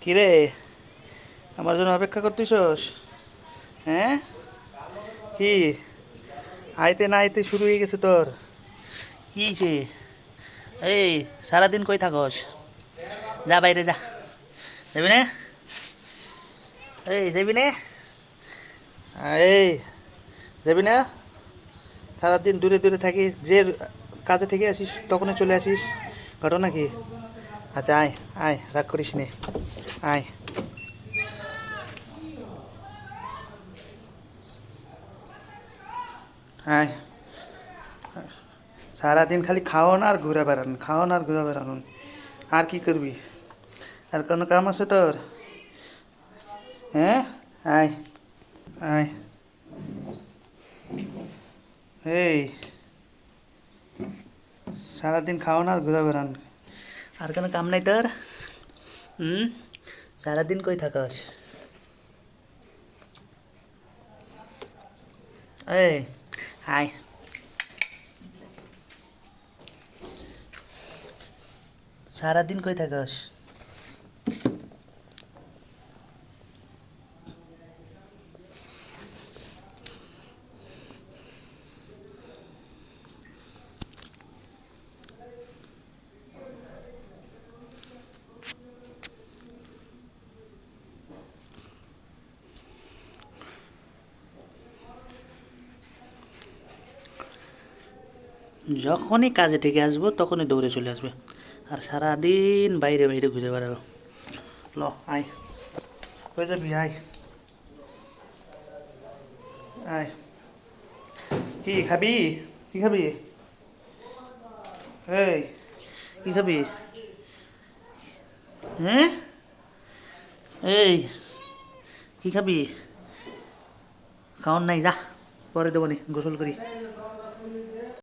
কিরে, আমার জন্য অপেক্ষা করতেছস? হ্যাঁ, কি আইতে না আইতে শুরু হয়ে গেছে তোর? কি হয়েছে? এই, সারাদিন কই থাকস? যা বাইরে যা। যাবি না? এই যাবি না? এই যাবি না? সারাদিন দূরে দূরে থাকি, যে কাজে থেকে আসিস তখনই চলে আসিস, ঘটনা কি? আচ্ছা আয়, আয়, রাগ করিস নে, আয়। আয়, সারাদিন খালি খাওয়ান আর ঘুরে বেড়ান, খাওয়ান আর ঘুরে বেড়ান। আর কি করবি? আর কোনো কাম আছে তোর? হ্যাঁ, আয়, আয়। এই, সারাদিন খাওয়ান আর ঘুরে বেড়ান, আর কোনো কাম নাই তোর? হুম, সারাদিন কই থাকস? এই, আয়। সারাদিন কই থাকস? যখনই কাজে থেকে আসবো তখনই দৌড়ে চলে আসবে, আর সারাদিন বাইরে বাইরে ঘুরে বেড়াবো। ল, আয়, কই যাবি? আয়, আয়। কি খাবি? কি খাবি? এই, কি খাবি? হ্যাঁ, এই, কি খাবি? খাওয়ার নাই, যা, পরে দেবো নি, গোসল করি।